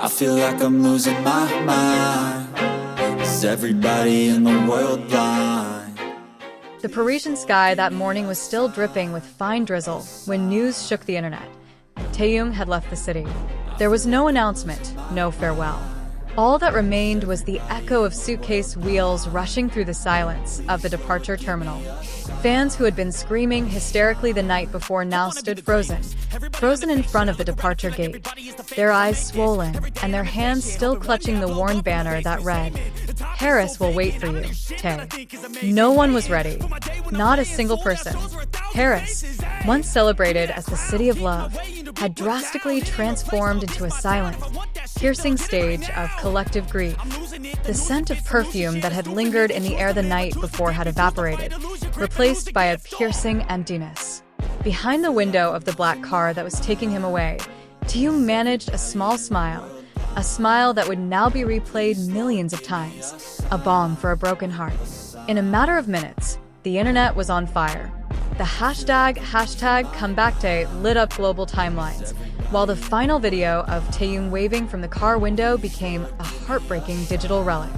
I feel like I'm losing my mind. Is everybody in the world blind? The Parisian sky that morning was still dripping with fine drizzle when news shook the internet. Taehyung had left the city. There was no announcement, no farewell. All that remained was the echo of suitcase wheels rushing through the silence of the departure terminal. Fans who had been screaming hysterically the night before now stood frozen in front of the departure gate, their eyes swollen and their hands still clutching the worn banner that read, "Paris will wait for you, Tae." No one was ready. Not a single person. Paris, once celebrated as the city of love, had drastically transformed into a silent, piercing stage of collective grief. The scent of perfume that had lingered in the air the night before had evaporated, replaced by a piercing emptiness. Behind the window of the black car that was taking him away, Taehyung managed a small smile, a smile that would now be replayed millions of times, a balm for a broken heart. In a matter of minutes, the internet was on fire. The hashtag #ComebackTae lit up global timelines, while the final video of Taehyung waving from the car window became a heartbreaking digital relic.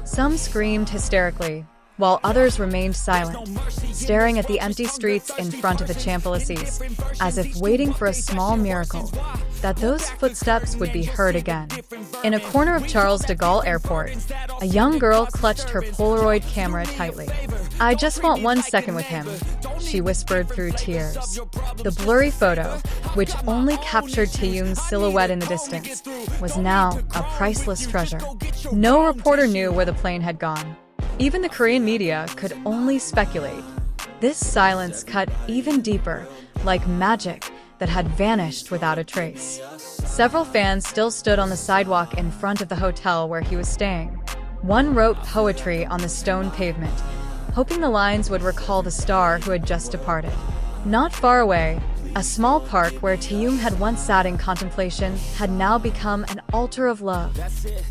Some screamed hysterically, while others remained silent, staring at the empty streets in front of the Champs-Élysées, as if waiting for a small miracle, that those footsteps would be heard again. In a corner of Charles de Gaulle Airport, a young girl clutched her Polaroid camera tightly. "I just want 1 second with him," she whispered through tears. The blurry photo, which only captured Taehyung's silhouette in the distance, was now a priceless treasure. No reporter knew where the plane had gone. Even the Korean media could only speculate. This silence cut even deeper, like magic that had vanished without a trace. Several fans still stood on the sidewalk in front of the hotel where he was staying. One wrote poetry on the stone pavement, hoping the lines would recall the star who had just departed. Not far away, a small park where Taehyung had once sat in contemplation had now become an altar of love,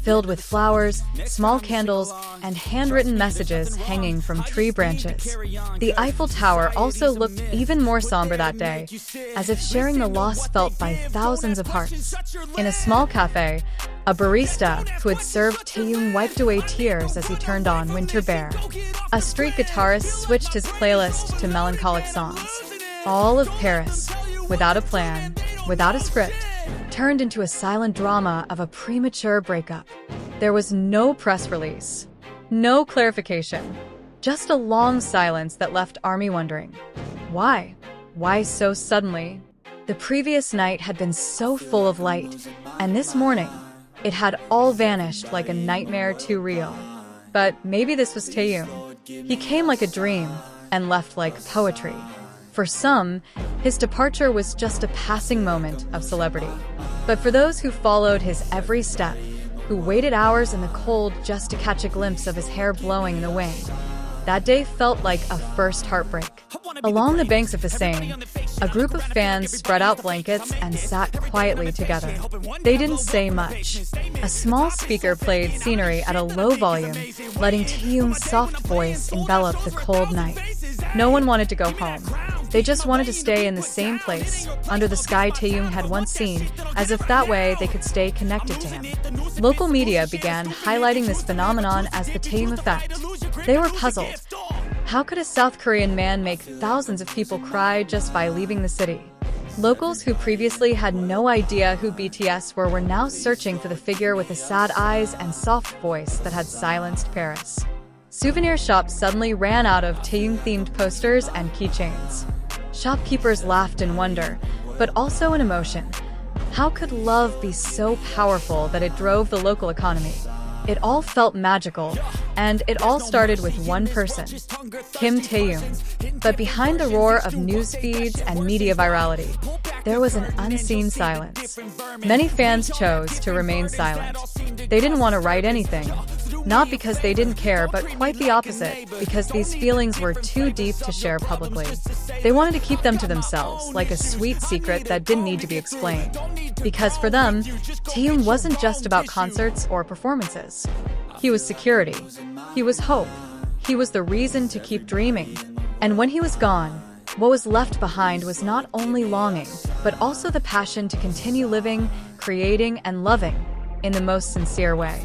filled with flowers, small candles, and handwritten messages hanging from tree branches. The Eiffel Tower also looked even more somber that day, as if sharing the loss felt by thousands of hearts. In a small cafe, a barista who had served Taehyung wiped away tears as he turned on Winter Bear. A street guitarist switched his playlist to melancholic songs. All of Paris, without a plan, without a script, turned into a silent drama of a premature breakup. There was no press release, no clarification, just a long silence that left ARMY wondering, why? Why so suddenly? The previous night had been so full of light, and this morning, it had all vanished like a nightmare too real. But maybe this was Taehyung. He came like a dream and left like poetry. For some, his departure was just a passing moment of celebrity. But for those who followed his every step, who waited hours in the cold just to catch a glimpse of his hair blowing in the wind, that day felt like a first heartbreak. Along the banks of the Seine, a group of fans spread out blankets and sat quietly together. They didn't say much. A small speaker played scenery at a low volume, letting Taehyung's soft voice envelop the cold night. No one wanted to go home. They just wanted to stay in the same place, under the sky Taehyung had once seen, as if that way they could stay connected to him. Local media began highlighting this phenomenon as the Taehyung effect. They were puzzled. How could a South Korean man make thousands of people cry just by leaving the city? Locals who previously had no idea who BTS were now searching for the figure with the sad eyes and soft voice that had silenced Paris. Souvenir shops suddenly ran out of Taehyung-themed posters and keychains. Shopkeepers laughed in wonder, but also in emotion. How could love be so powerful that it drove the local economy? It all felt magical, and it all started with one person, Kim Taehyung. But behind the roar of news feeds and media virality, there was an unseen silence. Many fans chose to remain silent. They didn't want to write anything. Not because they didn't care, but quite the opposite, because these feelings were too deep to share publicly. They wanted to keep them to themselves, like a sweet secret that didn't need to be explained. Because for them, Taehyung wasn't just about concerts or performances. He was security. He was hope. He was the reason to keep dreaming. And when he was gone, what was left behind was not only longing, but also the passion to continue living, creating, and loving. in the most sincere way.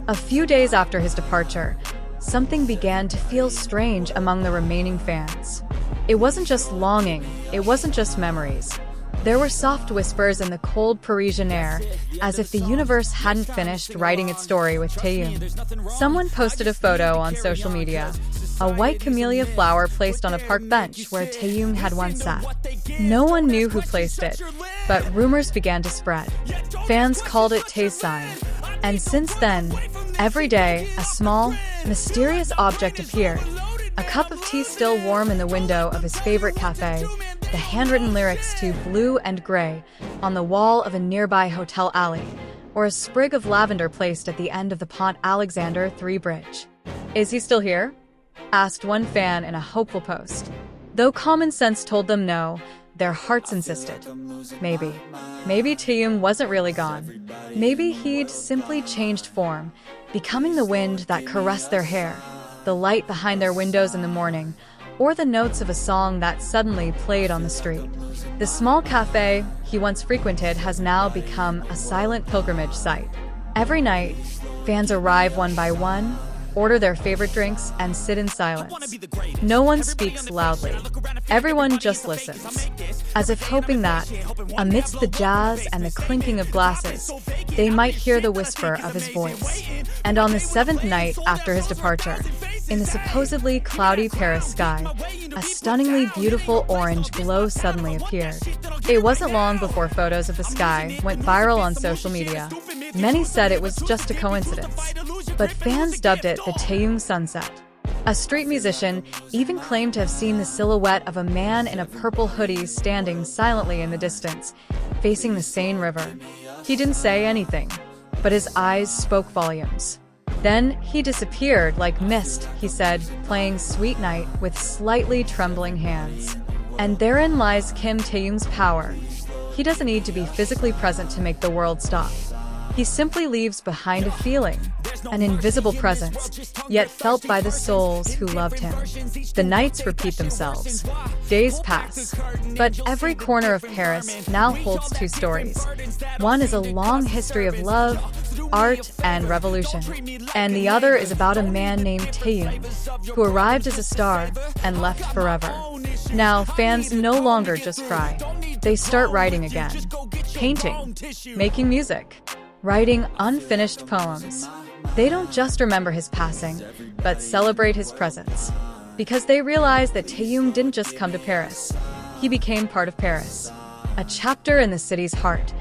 A few days after his departure, something began to feel strange among the remaining fans. It wasn't just longing, it wasn't just memories. There were soft whispers in the cold Parisian air, as if the universe hadn't finished writing its story with Taehyung. Someone posted a photo on social media, a white camellia flower placed on a park bench where Taehyung had once sat. No one knew who placed it, but rumors began to spread. Fans called it Tae's sign. And since then, every day, a small, mysterious object appeared. A cup of tea still warm in the window of his favorite cafe, the handwritten lyrics to Blue and Gray on the wall of a nearby hotel alley, or a sprig of lavender placed at the end of the Pont Alexander III bridge. "Is he still here?" asked one fan in a hopeful post. Though common sense told them no, their hearts insisted. Maybe Taehyung wasn't really gone. Maybe he'd simply changed form, becoming the wind that caressed their hair, the light behind their windows in the morning, or the notes of a song that suddenly played on the street. The small cafe he once frequented has now become a silent pilgrimage site. Every night, fans arrive one by one, order their favorite drinks, and sit in silence. No one speaks loudly. Everyone just listens, as if hoping that, amidst the jazz and the clinking of glasses, they might hear the whisper of his voice. And on the seventh night after his departure, in the supposedly cloudy Paris sky, a stunningly beautiful orange glow suddenly appeared. It wasn't long before photos of the sky went viral on social media. Many said it was just a coincidence, but fans dubbed it the Taehyung sunset. A street musician even claimed to have seen the silhouette of a man in a purple hoodie standing silently in the distance, facing the Seine River. He didn't say anything, but his eyes spoke volumes. Then he disappeared like mist, he said, playing Sweet Night with slightly trembling hands. And therein lies Kim Taehyung's power. He doesn't need to be physically present to make the world stop. He simply leaves behind a feeling, an invisible presence, yet felt by the souls who loved him. The nights repeat themselves. Days pass. But every corner of Paris now holds two stories. One is a long history of love, art, and revolution. And the other is about a man named Taehyung, who arrived as a star and left forever. Now, fans no longer just cry. They start writing again. Painting. Making music. Writing unfinished poems. They don't just remember his passing, but celebrate his presence. Because they realize that Taehyung didn't just come to Paris. He became part of Paris. A chapter in the city's heart,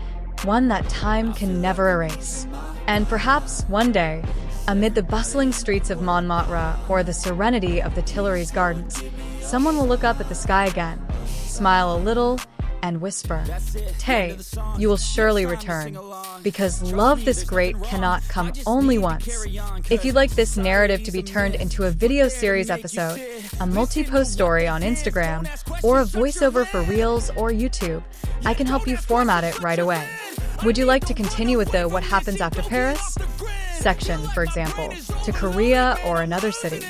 one that time can never erase. And perhaps one day, amid the bustling streets of Montmartre or the serenity of the Tuileries Gardens, someone will look up at the sky again, smile a little, and whisper, "Tae, you will surely return, because love this great cannot come only once." If you'd like this narrative to be turned into a video series episode, a multi-post story on Instagram, or a voiceover for Reels or YouTube, I can help you format it right away. Would you like to continue with the What Happens After Paris section, for example, to Korea or another city?